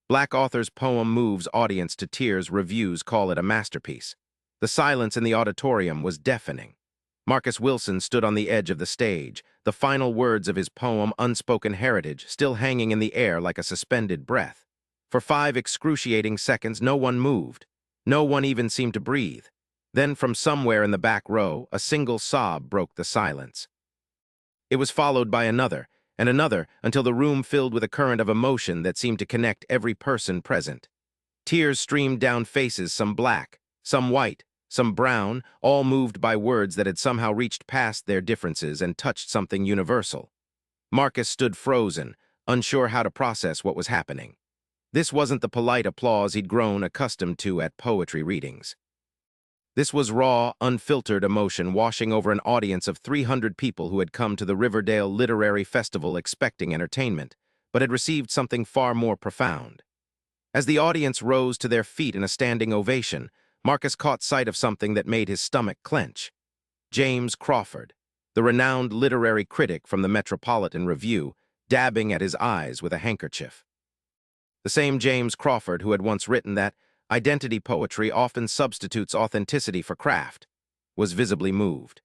Black author's poem moves audience to tears. Reviews call it a masterpiece. The silence in the auditorium was deafening. Marcus Wilson stood on the edge of the stage, the final words of his poem Unspoken Heritage still hanging in the air like a suspended breath. For 5 excruciating seconds, no one moved. No one even seemed to breathe. Then, from somewhere in the back row, a single sob broke the silence. It was followed by another, and another, until the room filled with a current of emotion that seemed to connect every person present. Tears streamed down faces, some black, some white, some brown, all moved by words that had somehow reached past their differences and touched something universal. Marcus stood frozen, unsure how to process what was happening. This wasn't the polite applause he'd grown accustomed to at poetry readings. This was raw, unfiltered emotion washing over an audience of 300 people who had come to the Riverdale Literary Festival expecting entertainment, but had received something far more profound. As the audience rose to their feet in a standing ovation, Marcus caught sight of something that made his stomach clench. James Crawford, the renowned literary critic from the Metropolitan Review, dabbing at his eyes with a handkerchief. The same James Crawford who had once written that identity poetry often substitutes authenticity for craft, was visibly moved.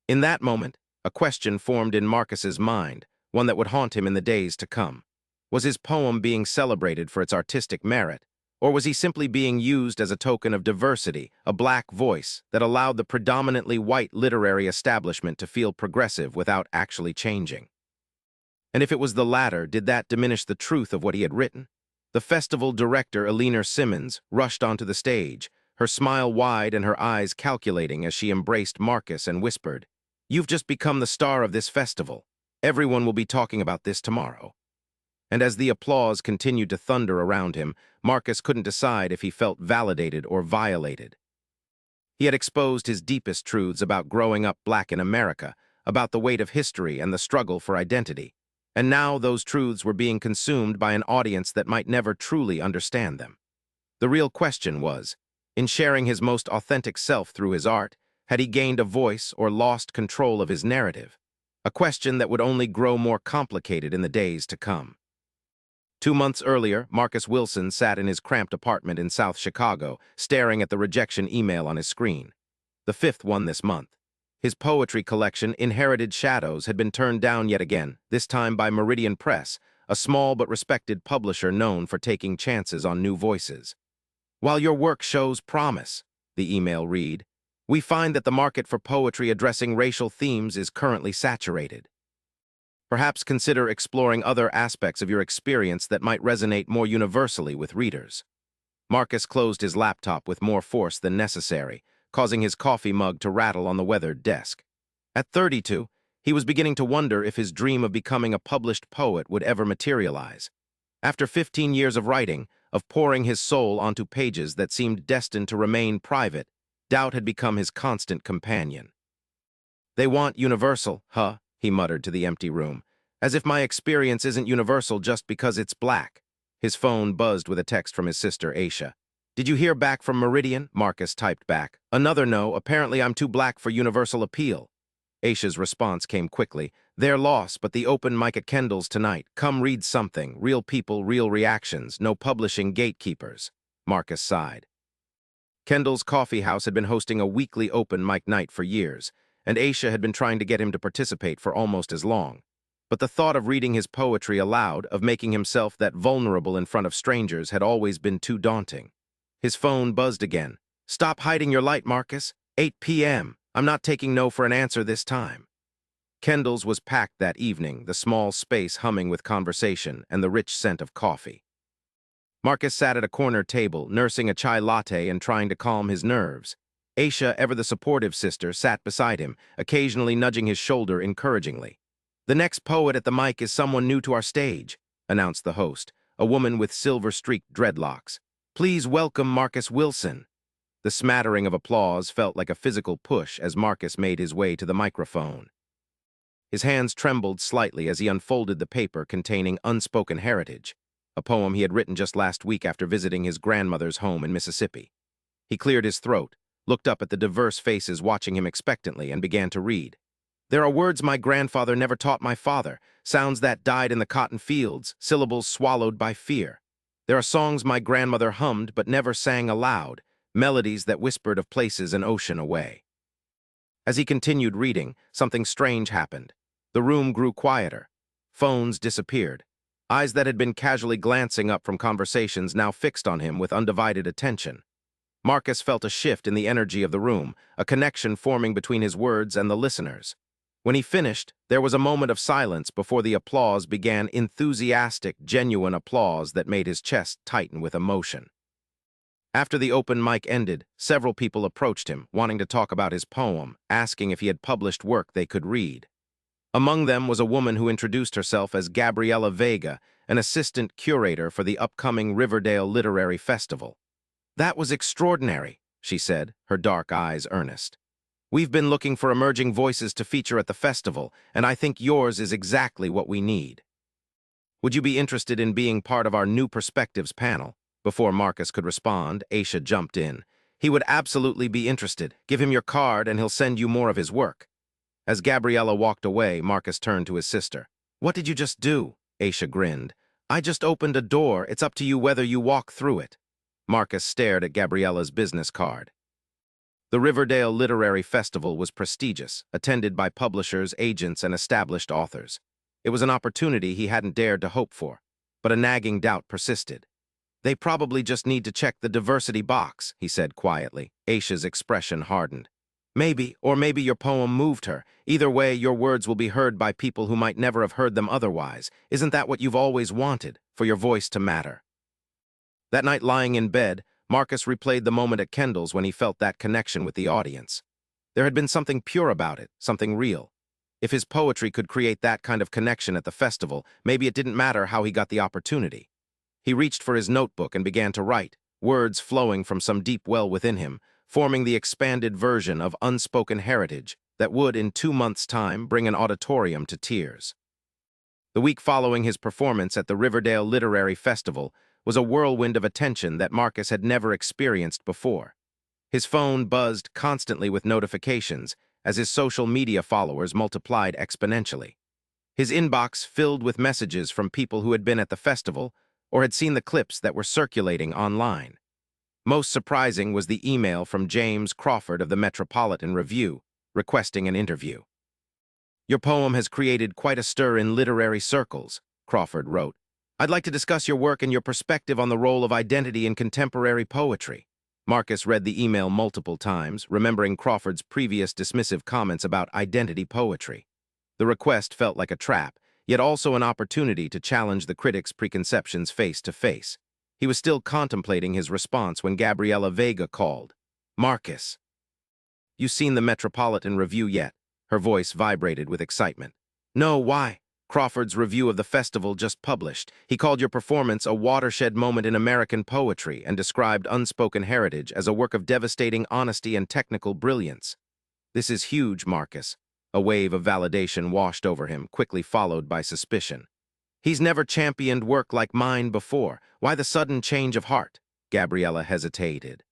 In that moment, a question formed in Marcus's mind, one that would haunt him in the days to come. Was his poem being celebrated for its artistic merit, or was he simply being used as a token of diversity, a black voice that allowed the predominantly white literary establishment to feel progressive without actually changing? And if it was the latter, did that diminish the truth of what he had written? The festival director, Eleanor Simmons, rushed onto the stage, her smile wide and her eyes calculating as she embraced Marcus and whispered, "You've just become the star of this festival. Everyone will be talking about this tomorrow." And as the applause continued to thunder around him, Marcus couldn't decide if he felt validated or violated. He had exposed his deepest truths about growing up black in America, about the weight of history and the struggle for identity. And now those truths were being consumed by an audience that might never truly understand them. The real question was, in sharing his most authentic self through his art, had he gained a voice or lost control of his narrative? A question that would only grow more complicated in the days to come. 2 months earlier, Marcus Wilson sat in his cramped apartment in South Chicago, staring at the rejection email on his screen. The 5th one this month. His poetry collection, Inherited Shadows, had been turned down yet again, this time by Meridian Press, a small but respected publisher known for taking chances on new voices. "While your work shows promise," the email read, "we find that the market for poetry addressing racial themes is currently saturated. Perhaps consider exploring other aspects of your experience that might resonate more universally with readers." Marcus closed his laptop with more force than necessary, causing his coffee mug to rattle on the weathered desk. At 32, he was beginning to wonder if his dream of becoming a published poet would ever materialize. After 15 years of writing, of pouring his soul onto pages that seemed destined to remain private, doubt had become his constant companion. "They want universal, huh?" he muttered to the empty room. "As if my experience isn't universal just because it's black." His phone buzzed with a text from his sister, Aisha. "Did you hear back from Meridian?" Marcus typed back. "Another no. Apparently I'm too black for universal appeal." Aisha's response came quickly. "Their loss, but the open mic at Kendall's tonight. Come read something. Real people, real reactions. No publishing gatekeepers." Marcus sighed. Kendall's Coffee House had been hosting a weekly open mic night for years, and Aisha had been trying to get him to participate for almost as long. But the thought of reading his poetry aloud, of making himself that vulnerable in front of strangers, had always been too daunting. His phone buzzed again. "Stop hiding your light, Marcus. 8 p.m. I'm not taking no for an answer this time." Kendall's was packed that evening, the small space humming with conversation and the rich scent of coffee. Marcus sat at a corner table, nursing a chai latte and trying to calm his nerves. Aisha, ever the supportive sister, sat beside him, occasionally nudging his shoulder encouragingly. "The next poet at the mic is someone new to our stage," announced the host, a woman with silver-streaked dreadlocks. "Please welcome Marcus Wilson." The smattering of applause felt like a physical push as Marcus made his way to the microphone. His hands trembled slightly as he unfolded the paper containing Unspoken Heritage, a poem he had written just last week after visiting his grandmother's home in Mississippi. He cleared his throat, looked up at the diverse faces watching him expectantly, and began to read. "There are words my grandfather never taught my father, sounds that died in the cotton fields, syllables swallowed by fear." There are songs my grandmother hummed but never sang aloud, melodies that whispered of places an ocean away. As he continued reading, something strange happened. The room grew quieter. Phones disappeared. Eyes that had been casually glancing up from conversations now fixed on him with undivided attention. Marcus felt a shift in the energy of the room, a connection forming between his words and the listeners. When he finished, there was a moment of silence before the applause began, enthusiastic, genuine applause that made his chest tighten with emotion. After the open mic ended, several people approached him, wanting to talk about his poem, asking if he had published work they could read. Among them was a woman who introduced herself as Gabriela Vega, an assistant curator for the upcoming Riverdale Literary Festival. "That was extraordinary," she said, her dark eyes earnest. "We've been looking for emerging voices to feature at the festival, and I think yours is exactly what we need. Would you be interested in being part of our New Perspectives panel?" Before Marcus could respond, Aisha jumped in. "He would absolutely be interested. Give him your card and he'll send you more of his work." As Gabriella walked away, Marcus turned to his sister. "What did you just do?" Aisha grinned. "I just opened a door. It's up to you whether you walk through it." Marcus stared at Gabriella's business card. The Riverdale Literary Festival was prestigious, attended by publishers, agents, and established authors. It was an opportunity he hadn't dared to hope for, but a nagging doubt persisted. "They probably just need to check the diversity box," he said quietly. Aisha's expression hardened. "Maybe, or maybe your poem moved her. Either way, your words will be heard by people who might never have heard them otherwise. Isn't that what you've always wanted, for your voice to matter?" That night, lying in bed, Marcus replayed the moment at Kendall's when he felt that connection with the audience. There had been something pure about it, something real. If his poetry could create that kind of connection at the festival, maybe it didn't matter how he got the opportunity. He reached for his notebook and began to write, words flowing from some deep well within him, forming the expanded version of unspoken heritage that would, in 2 months' time, bring an auditorium to tears. The week following his performance at the Riverdale Literary Festival was a whirlwind of attention that Marcus had never experienced before. His phone buzzed constantly with notifications as his social media followers multiplied exponentially. His inbox filled with messages from people who had been at the festival or had seen the clips that were circulating online. Most surprising was the email from James Crawford of the Metropolitan Review, requesting an interview. "Your poem has created quite a stir in literary circles," Crawford wrote. "I'd like to discuss your work and your perspective on the role of identity in contemporary poetry." Marcus read the email multiple times, remembering Crawford's previous dismissive comments about identity poetry. The request felt like a trap, yet also an opportunity to challenge the critic's preconceptions face to face. He was still contemplating his response when Gabriela Vega called. "Marcus, you seen the Metropolitan Review yet?" Her voice vibrated with excitement. "No, why?" "Crawford's review of the festival just published. He called your performance a watershed moment in American poetry and described Unspoken Heritage as a work of devastating honesty and technical brilliance." "This is huge, Marcus." A wave of validation washed over him, quickly followed by suspicion. "He's never championed work like mine before. Why the sudden change of heart?" Gabriella hesitated.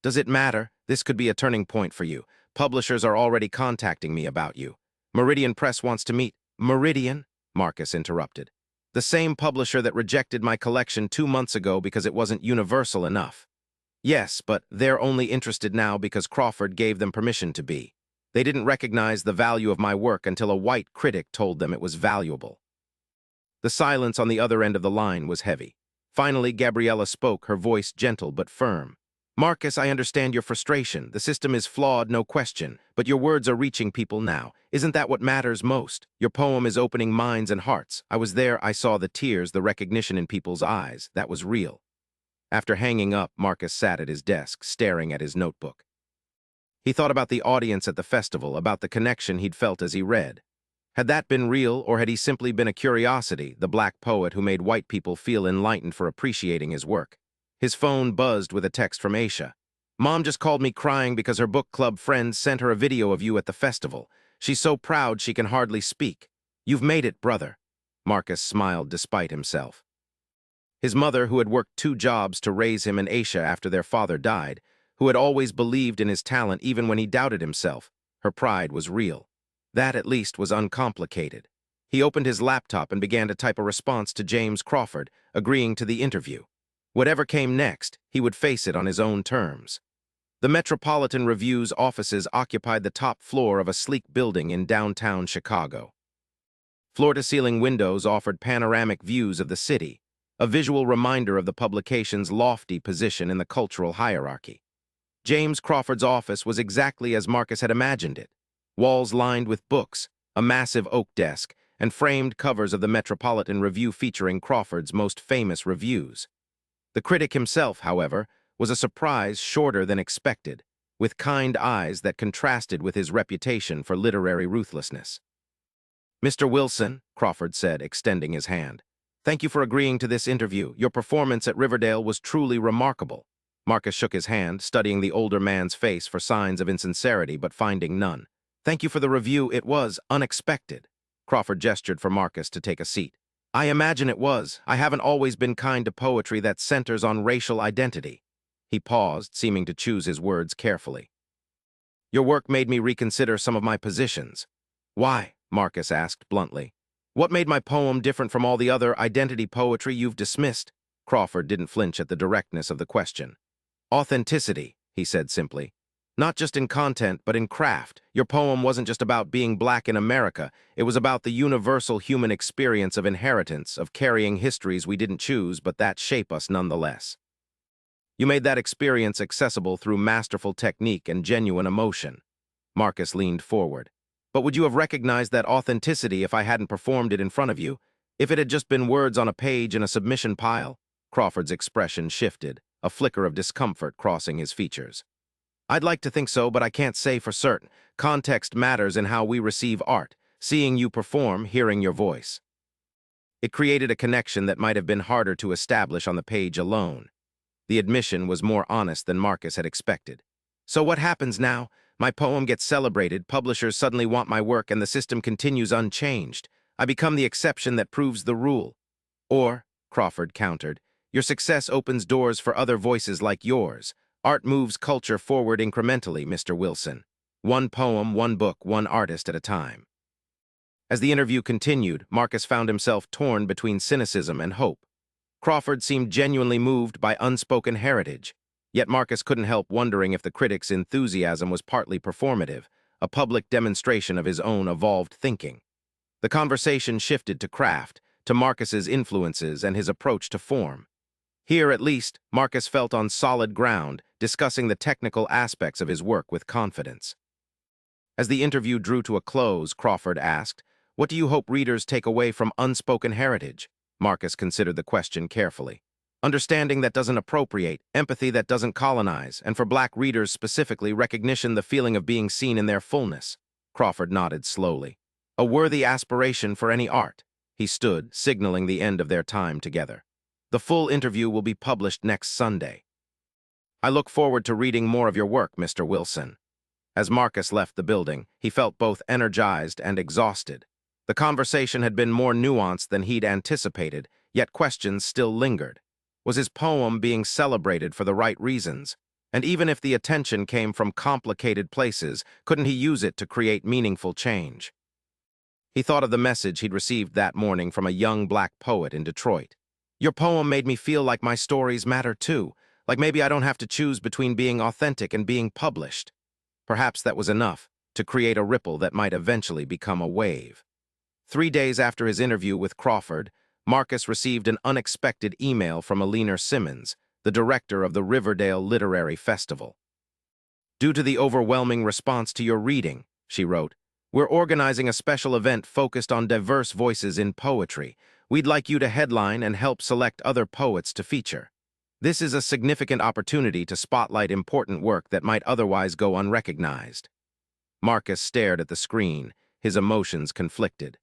"Does it matter? This could be a turning point for you. Publishers are already contacting me about you. Meridian Press wants to meet." "Meridian?" Marcus interrupted. "The same publisher that rejected my collection 2 months ago because it wasn't universal enough." "Yes, but they're only interested now because Crawford gave them permission to be. They didn't recognize the value of my work until a white critic told them it was valuable." The silence on the other end of the line was heavy. Finally, Gabriella spoke, her voice gentle but firm. "Marcus, I understand your frustration. The system is flawed, no question, but your words are reaching people now. Isn't that what matters most? Your poem is opening minds and hearts. I was there, I saw the tears, the recognition in people's eyes. That was real." After hanging up, Marcus sat at his desk, staring at his notebook. He thought about the audience at the festival, about the connection he'd felt as he read. Had that been real, or had he simply been a curiosity, the black poet who made white people feel enlightened for appreciating his work? His phone buzzed with a text from Aisha. "Mom just called me crying because her book club friends sent her a video of you at the festival. She's so proud she can hardly speak. You've made it, brother." Marcus smiled despite himself. His mother, who had worked 2 jobs to raise him and Aisha after their father died, who had always believed in his talent even when he doubted himself, her pride was real. That, at least, was uncomplicated. He opened his laptop and began to type a response to James Crawford, agreeing to the interview. Whatever came next, he would face it on his own terms. The Metropolitan Review's offices occupied the top floor of a sleek building in downtown Chicago. Floor-to-ceiling windows offered panoramic views of the city, a visual reminder of the publication's lofty position in the cultural hierarchy. James Crawford's office was exactly as Marcus had imagined it. Walls lined with books, a massive oak desk, and framed covers of the Metropolitan Review featuring Crawford's most famous reviews. The critic himself, however, was a surprise shorter than expected, with kind eyes that contrasted with his reputation for literary ruthlessness. "Mr. Wilson," Crawford said, extending his hand, "thank you for agreeing to this interview. Your performance at Riverdale was truly remarkable." Marcus shook his hand, studying the older man's face for signs of insincerity, but finding none. "Thank you for the review. It was unexpected." Crawford gestured for Marcus to take a seat. "I imagine it was. I haven't always been kind to poetry that centers on racial identity." He paused, seeming to choose his words carefully. "Your work made me reconsider some of my positions." "Why?" Marcus asked bluntly. "What made my poem different from all the other identity poetry you've dismissed?" Crawford didn't flinch at the directness of the question. "Authenticity," he said simply. "Not just in content, but in craft. Your poem wasn't just about being black in America. It was about the universal human experience of inheritance, of carrying histories we didn't choose, but that shape us nonetheless. You made that experience accessible through masterful technique and genuine emotion." Marcus leaned forward. "But would you have recognized that authenticity if I hadn't performed it in front of you? If it had just been words on a page in a submission pile?" Crawford's expression shifted, a flicker of discomfort crossing his features. "I'd like to think so, but I can't say for certain. Context matters in how we receive art, seeing you perform, hearing your voice." It created a connection that might have been harder to establish on the page alone. The admission was more honest than Marcus had expected. "So what happens now? My poem gets celebrated, publishers suddenly want my work, and the system continues unchanged. I become the exception that proves the rule." "Or," Crawford countered, "your success opens doors for other voices like yours. Art moves culture forward incrementally, Mr. Wilson. One poem, one book, one artist at a time." As the interview continued, Marcus found himself torn between cynicism and hope. Crawford seemed genuinely moved by unspoken heritage, yet Marcus couldn't help wondering if the critic's enthusiasm was partly performative, a public demonstration of his own evolved thinking. The conversation shifted to craft, to Marcus's influences and his approach to form. Here, at least, Marcus felt on solid ground, discussing the technical aspects of his work with confidence. As the interview drew to a close, Crawford asked, "What do you hope readers take away from Unspoken Heritage?" Marcus considered the question carefully. "Understanding that doesn't appropriate, empathy that doesn't colonize, and for black readers specifically, recognition the feeling of being seen in their fullness." Crawford nodded slowly. "A worthy aspiration for any art." He stood, signaling the end of their time together. "The full interview will be published next Sunday. I look forward to reading more of your work, Mr. Wilson." As Marcus left the building, he felt both energized and exhausted. The conversation had been more nuanced than he'd anticipated, yet questions still lingered. Was his poem being celebrated for the right reasons? And even if the attention came from complicated places, couldn't he use it to create meaningful change? He thought of the message he'd received that morning from a young black poet in Detroit. "Your poem made me feel like my stories matter too, like maybe I don't have to choose between being authentic and being published." Perhaps that was enough to create a ripple that might eventually become a wave. 3 days after his interview with Crawford, Marcus received an unexpected email from Alina Simmons, the director of the Riverdale Literary Festival. "Due to the overwhelming response to your reading," she wrote, "we're organizing a special event focused on diverse voices in poetry. We'd like you to headline and help select other poets to feature. This is a significant opportunity to spotlight important work that might otherwise go unrecognized." Marcus stared at the screen, his emotions conflicted.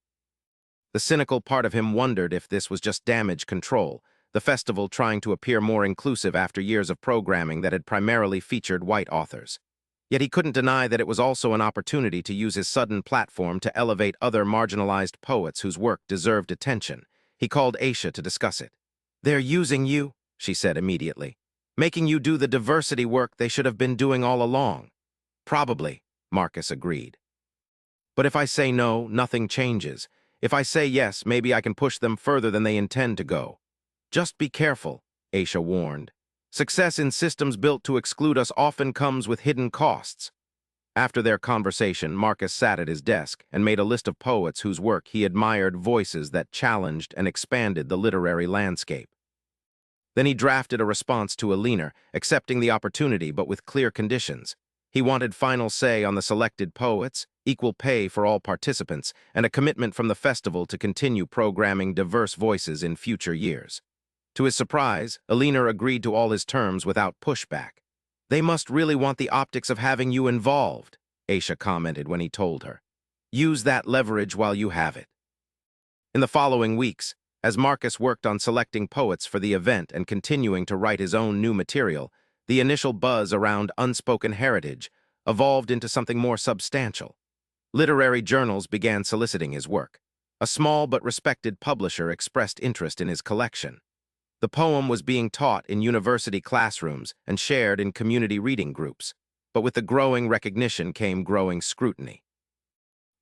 The cynical part of him wondered if this was just damage control, the festival trying to appear more inclusive after years of programming that had primarily featured white authors. Yet he couldn't deny that it was also an opportunity to use his sudden platform to elevate other marginalized poets whose work deserved attention. He called Aisha to discuss it. "They're using you," she said immediately, "making you do the diversity work they should have been doing all along." "Probably," Marcus agreed. "But if I say no, nothing changes. If I say yes, maybe I can push them further than they intend to go. Just be careful, Aisha warned. Success in systems built to exclude us often comes with hidden costs. After their conversation, Marcus sat at his desk and made a list of poets whose work he admired, voices that challenged and expanded the literary landscape. Then he drafted a response to Alina, accepting the opportunity but with clear conditions. He wanted final say on the selected poets, equal pay for all participants, and a commitment from the festival to continue programming diverse voices in future years. To his surprise, Alina agreed to all his terms without pushback. "They must really want the optics of having you involved," Aisha commented when he told her. "Use that leverage while you have it." In the following weeks, as Marcus worked on selecting poets for the event and continuing to write his own new material, the initial buzz around unspoken heritage evolved into something more substantial. Literary journals began soliciting his work. A small but respected publisher expressed interest in his collection. The poem was being taught in university classrooms and shared in community reading groups, but with the growing recognition came growing scrutiny.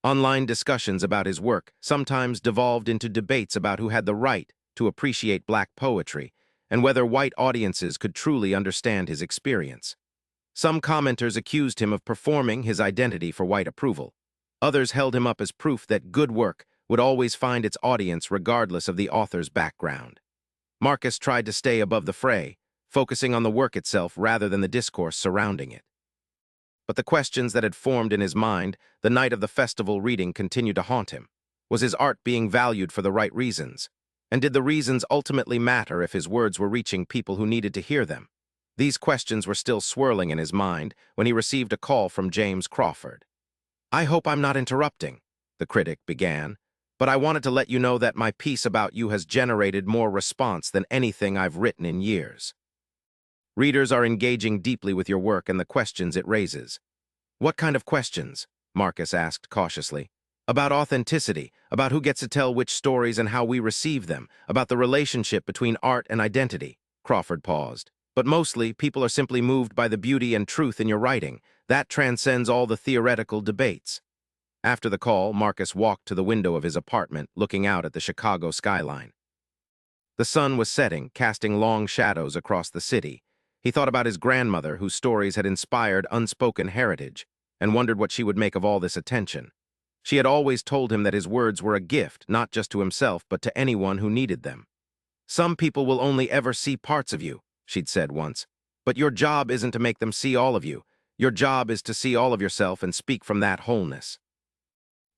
Online discussions about his work sometimes devolved into debates about who had the right to appreciate Black poetry and whether white audiences could truly understand his experience. Some commenters accused him of performing his identity for white approval. Others held him up as proof that good work would always find its audience regardless of the author's background. Marcus tried to stay above the fray, focusing on the work itself rather than the discourse surrounding it. But the questions that had formed in his mind the night of the festival reading continued to haunt him. Was his art being valued for the right reasons? And did the reasons ultimately matter if his words were reaching people who needed to hear them? These questions were still swirling in his mind when he received a call from James Crawford. "I hope I'm not interrupting," the critic began, "but I wanted to let you know that my piece about you has generated more response than anything I've written in years. Readers are engaging deeply with your work and the questions it raises." "What kind of questions?" Marcus asked cautiously. "About authenticity, about who gets to tell which stories and how we receive them, about the relationship between art and identity." Crawford paused. "But mostly, people are simply moved by the beauty and truth in your writing. That transcends all the theoretical debates." After the call, Marcus walked to the window of his apartment, looking out at the Chicago skyline. The sun was setting, casting long shadows across the city. He thought about his grandmother, whose stories had inspired unspoken heritage, and wondered what she would make of all this attention. She had always told him that his words were a gift, not just to himself, but to anyone who needed them. "Some people will only ever see parts of you," she'd said once. "But your job isn't to make them see all of you. Your job is to see all of yourself and speak from that wholeness."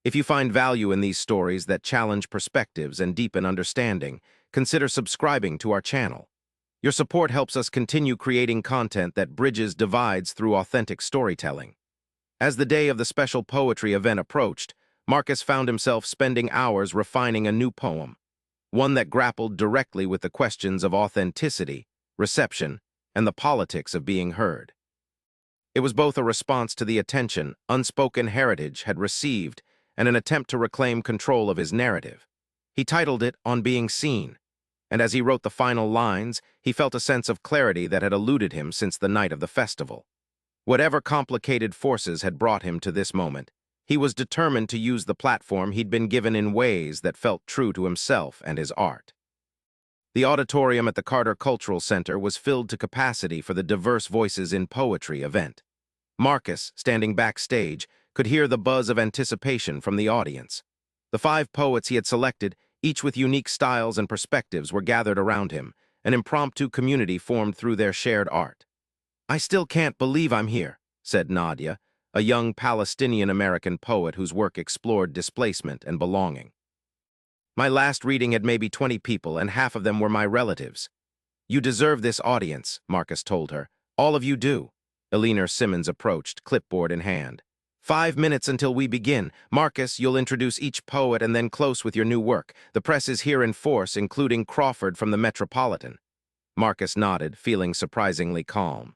If you find value in these stories that challenge perspectives and deepen understanding, consider subscribing to our channel. Your support helps us continue creating content that bridges divides through authentic storytelling. As the day of the special poetry event approached, Marcus found himself spending hours refining a new poem, one that grappled directly with the questions of authenticity, reception, and the politics of being heard. It was both a response to the attention unspoken heritage had received and an attempt to reclaim control of his narrative. He titled it "On Being Seen," and as he wrote the final lines, he felt a sense of clarity that had eluded him since the night of the festival. Whatever complicated forces had brought him to this moment, he was determined to use the platform he'd been given in ways that felt true to himself and his art. The auditorium at the Carter Cultural Center was filled to capacity for the Diverse Voices in Poetry event. Marcus, standing backstage, could hear the buzz of anticipation from the audience. The 5 poets he had selected, each with unique styles and perspectives, were gathered around him, an impromptu community formed through their shared art. "I still can't believe I'm here," said Nadia, a young Palestinian-American poet whose work explored displacement and belonging. "My last reading had maybe 20 people, and half of them were my relatives." "You deserve this audience," Marcus told her. "All of you do." Alina Simmons approached, clipboard in hand. 5 minutes until we begin. Marcus, you'll introduce each poet and then close with your new work. The press is here in force, including Crawford from the Metropolitan." Marcus nodded, feeling surprisingly calm.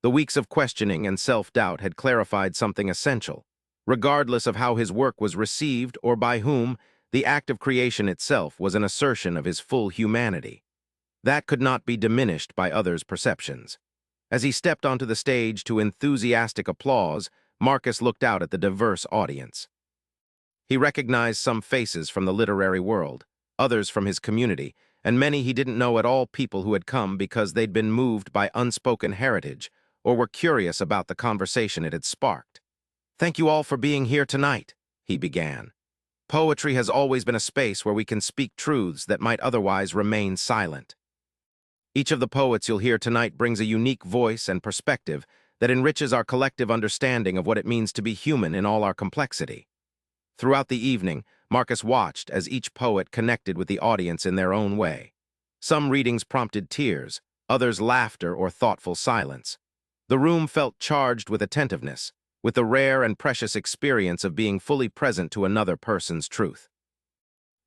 The weeks of questioning and self-doubt had clarified something essential. Regardless of how his work was received or by whom, the act of creation itself was an assertion of his full humanity. That could not be diminished by others' perceptions. As he stepped onto the stage to enthusiastic applause, Marcus looked out at the diverse audience. He recognized some faces from the literary world, others from his community, and many he didn't know at all, people who had come because they'd been moved by unspoken heritage or were curious about the conversation it had sparked. "Thank you all for being here tonight," he began. "Poetry has always been a space where we can speak truths that might otherwise remain silent. Each of the poets you'll hear tonight brings a unique voice and perspective that enriches our collective understanding of what it means to be human in all our complexity." Throughout the evening, Marcus watched as each poet connected with the audience in their own way. Some readings prompted tears, others laughter or thoughtful silence. The room felt charged with attentiveness, with the rare and precious experience of being fully present to another person's truth.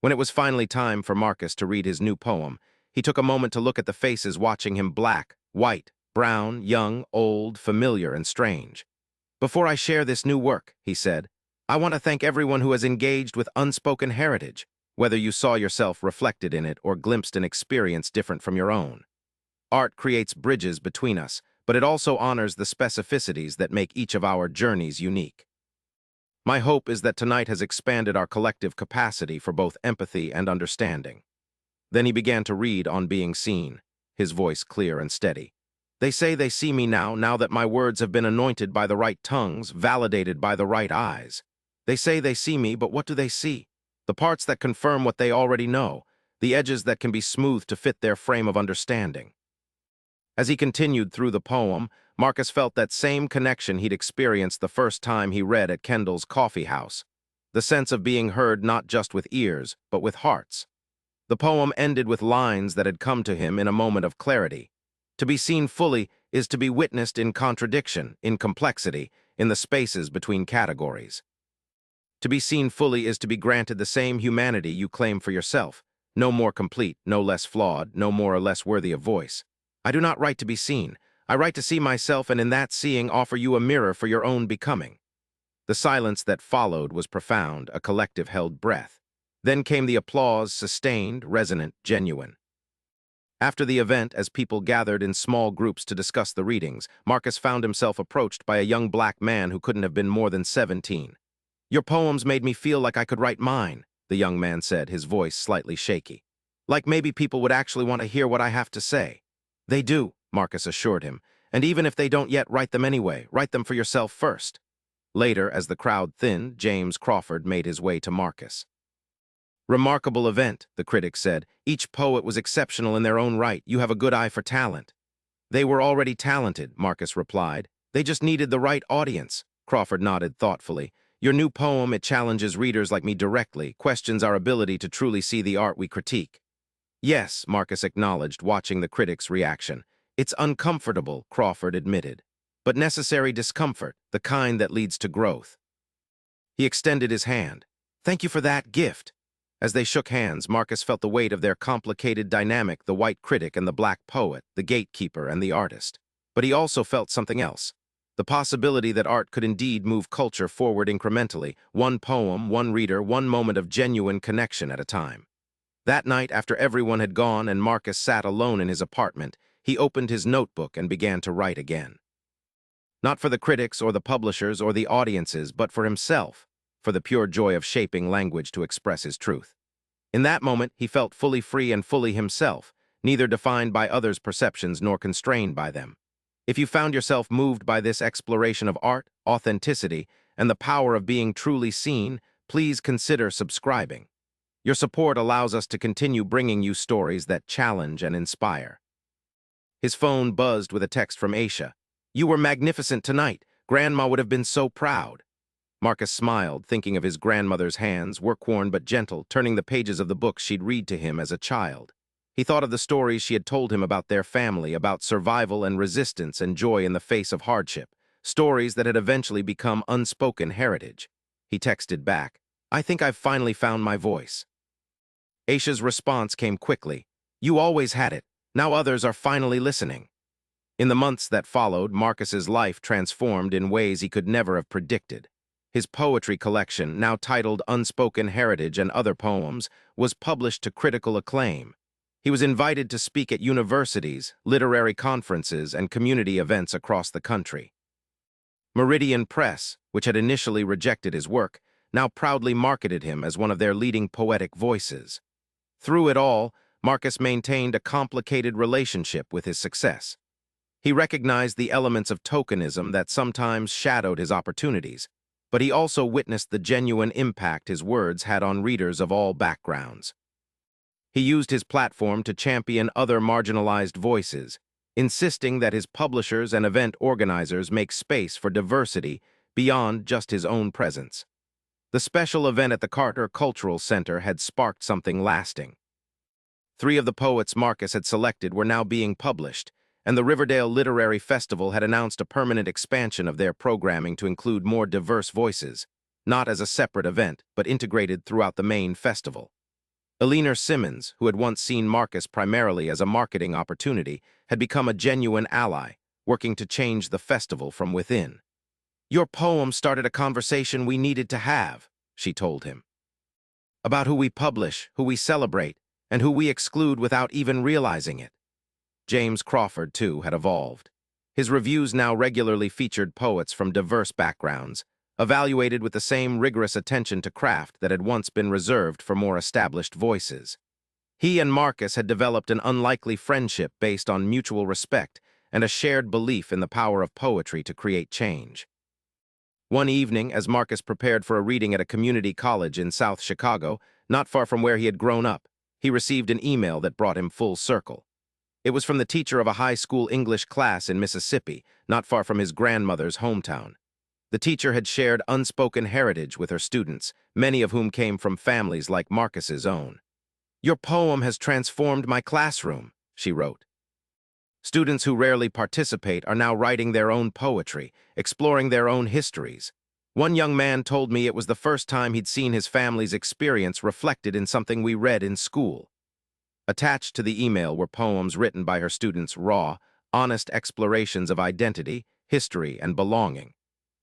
When it was finally time for Marcus to read his new poem, he took a moment to look at the faces watching him: black, white, brown, young, old, familiar, and strange. "Before I share this new work," he said, "I want to thank everyone who has engaged with unspoken heritage, whether you saw yourself reflected in it or glimpsed an experience different from your own. Art creates bridges between us, but it also honors the specificities that make each of our journeys unique. My hope is that tonight has expanded our collective capacity for both empathy and understanding." Then he began to read On Being Seen, his voice clear and steady. "They say they see me now that my words have been anointed by the right tongues, validated by the right eyes. They say they see me, but what do they see? The parts that confirm what they already know, the edges that can be smoothed to fit their frame of understanding." As he continued through the poem, Marcus felt that same connection he'd experienced the first time he read at Kendall's coffee house, the sense of being heard not just with ears, but with hearts. The poem ended with lines that had come to him in a moment of clarity. To be seen fully is to be witnessed in contradiction, in complexity, in the spaces between categories. To be seen fully is to be granted the same humanity you claim for yourself, no more complete, no less flawed, no more or less worthy of voice. I do not write to be seen. I write to see myself, and in that seeing offer you a mirror for your own becoming. The silence that followed was profound, a collective held breath. Then came the applause, sustained, resonant, genuine. After the event, as people gathered in small groups to discuss the readings, Marcus found himself approached by a young black man who couldn't have been more than 17. "Your poems made me feel like I could write mine," the young man said, his voice slightly shaky. "Like maybe people would actually want to hear what I have to say." "They do," Marcus assured him, "and even if they don't yet write them anyway, write them for yourself first." Later, as the crowd thinned, James Crawford made his way to Marcus. "Remarkable event," the critic said. "Each poet was exceptional in their own right. You have a good eye for talent." "They were already talented," Marcus replied. "They just needed the right audience." Crawford nodded thoughtfully. "Your new poem, it challenges readers like me directly, questions our ability to truly see the art we critique." "Yes," Marcus acknowledged, watching the critic's reaction. "It's uncomfortable," Crawford admitted, "but necessary discomfort, the kind that leads to growth." He extended his hand. "Thank you for that gift." As they shook hands, Marcus felt the weight of their complicated dynamic, the white critic and the black poet, the gatekeeper and the artist. But he also felt something else. The possibility that art could indeed move culture forward incrementally, one poem, one reader, one moment of genuine connection at a time. That night, after everyone had gone and Marcus sat alone in his apartment, he opened his notebook and began to write again. Not for the critics or the publishers or the audiences, but for himself, for the pure joy of shaping language to express his truth. In that moment, he felt fully free and fully himself, neither defined by others' perceptions nor constrained by them. If you found yourself moved by this exploration of art, authenticity, and the power of being truly seen, please consider subscribing. Your support allows us to continue bringing you stories that challenge and inspire. His phone buzzed with a text from Aisha. "You were magnificent tonight. Grandma would have been so proud." Marcus smiled, thinking of his grandmother's hands, work-worn but gentle, turning the pages of the books she'd read to him as a child. He thought of the stories she had told him about their family, about survival and resistance and joy in the face of hardship, stories that had eventually become unspoken heritage. He texted back, "I think I've finally found my voice." Aisha's response came quickly. "You always had it. Now others are finally listening." In the months that followed, Marcus's life transformed in ways he could never have predicted. His poetry collection, now titled Unspoken Heritage and Other Poems, was published to critical acclaim. He was invited to speak at universities, literary conferences, and community events across the country. Meridian Press, which had initially rejected his work, now proudly marketed him as one of their leading poetic voices. Through it all, Marcus maintained a complicated relationship with his success. He recognized the elements of tokenism that sometimes shadowed his opportunities, but he also witnessed the genuine impact his words had on readers of all backgrounds. He used his platform to champion other marginalized voices, insisting that his publishers and event organizers make space for diversity beyond just his own presence. The special event at the Carter Cultural Center had sparked something lasting. 3 of the poets Marcus had selected were now being published, and the Riverdale Literary Festival had announced a permanent expansion of their programming to include more diverse voices, not as a separate event, but integrated throughout the main festival. Eleanor Simmons, who had once seen Marcus primarily as a marketing opportunity, had become a genuine ally, working to change the festival from within. "Your poem started a conversation we needed to have," she told him. "About who we publish, who we celebrate, and who we exclude without even realizing it." James Crawford, too, had evolved. His reviews now regularly featured poets from diverse backgrounds, evaluated with the same rigorous attention to craft that had once been reserved for more established voices. He and Marcus had developed an unlikely friendship based on mutual respect and a shared belief in the power of poetry to create change. One evening, as Marcus prepared for a reading at a community college in South Chicago, not far from where he had grown up, he received an email that brought him full circle. It was from the teacher of a high school English class in Mississippi, not far from his grandmother's hometown. The teacher had shared unspoken heritage with her students, many of whom came from families like Marcus's own. "Your poem has transformed my classroom," she wrote. Students who rarely participate are now writing their own poetry, exploring their own histories. One young man told me it was the first time he'd seen his family's experience reflected in something we read in school. Attached to the email were poems written by her students' raw, honest explorations of identity, history, and belonging.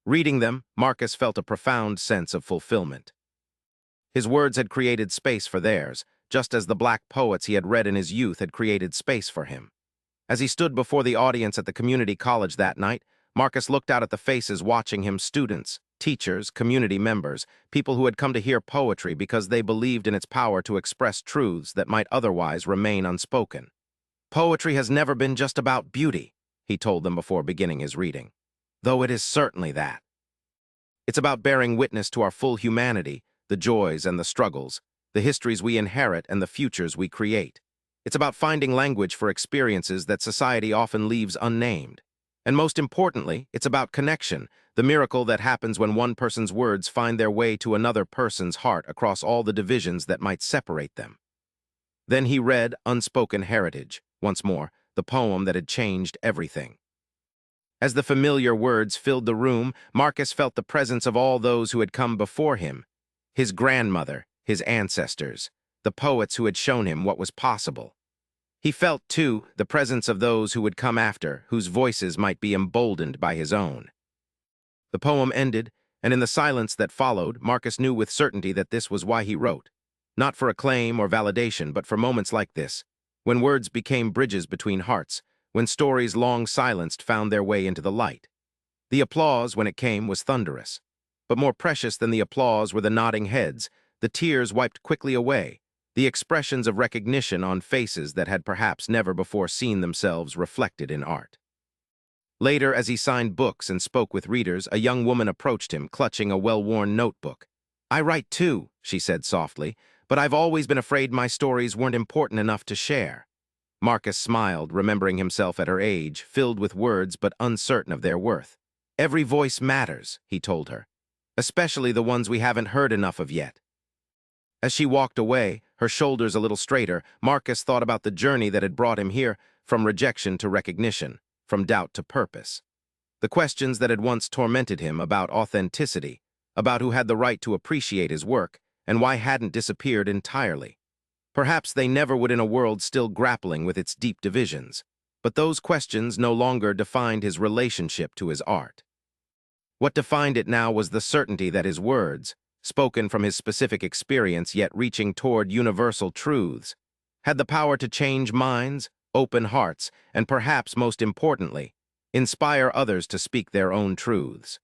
Reading them, Marcus felt a profound sense of fulfillment. His words had created space for theirs, just as the Black poets he had read in his youth had created space for him. As he stood before the audience at the community college that night, Marcus looked out at the faces watching him: students, teachers, community members, people who had come to hear poetry because they believed in its power to express truths that might otherwise remain unspoken. "Poetry has never been just about beauty," he told them before beginning his reading, "though it is certainly that. It's about bearing witness to our full humanity, the joys and the struggles, the histories we inherit and the futures we create. It's about finding language for experiences that society often leaves unnamed. And most importantly, it's about connection, the miracle that happens when one person's words find their way to another person's heart across all the divisions that might separate them." Then he read Unspoken Heritage, once more, the poem that had changed everything. As the familiar words filled the room, Marcus felt the presence of all those who had come before him: his grandmother, his ancestors, the poets who had shown him what was possible. He felt, too, the presence of those who would come after, whose voices might be emboldened by his own. The poem ended, and in the silence that followed, Marcus knew with certainty that this was why he wrote. Not for acclaim or validation, but for moments like this, when words became bridges between hearts, when stories long silenced found their way into the light. The applause, when it came, was thunderous. But more precious than the applause were the nodding heads, the tears wiped quickly away, the expressions of recognition on faces that had perhaps never before seen themselves reflected in art. Later, as he signed books and spoke with readers, a young woman approached him, clutching a well-worn notebook. "I write too," she said softly, "but I've always been afraid my stories weren't important enough to share." Marcus smiled, remembering himself at her age, filled with words but uncertain of their worth. "Every voice matters," he told her, "especially the ones we haven't heard enough of yet." As she walked away, her shoulders a little straighter, Marcus thought about the journey that had brought him here, from rejection to recognition, from doubt to purpose. The questions that had once tormented him about authenticity, about who had the right to appreciate his work, and why hadn't disappeared entirely. Perhaps they never would in a world still grappling with its deep divisions, but those questions no longer defined his relationship to his art. What defined it now was the certainty that his words, spoken from his specific experience yet reaching toward universal truths, had the power to change minds, open hearts, and perhaps most importantly, inspire others to speak their own truths.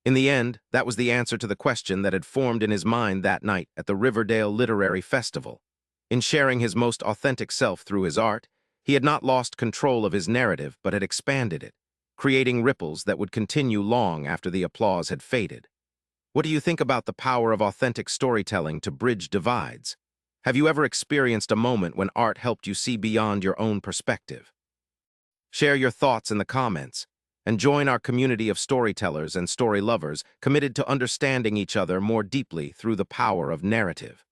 In the end, that was the answer to the question that had formed in his mind that night at the Riverdale Literary Festival. In sharing his most authentic self through his art, he had not lost control of his narrative but had expanded it, creating ripples that would continue long after the applause had faded. What do you think about the power of authentic storytelling to bridge divides? Have you ever experienced a moment when art helped you see beyond your own perspective? Share your thoughts in the comments, and join our community of storytellers and story lovers committed to understanding each other more deeply through the power of narrative.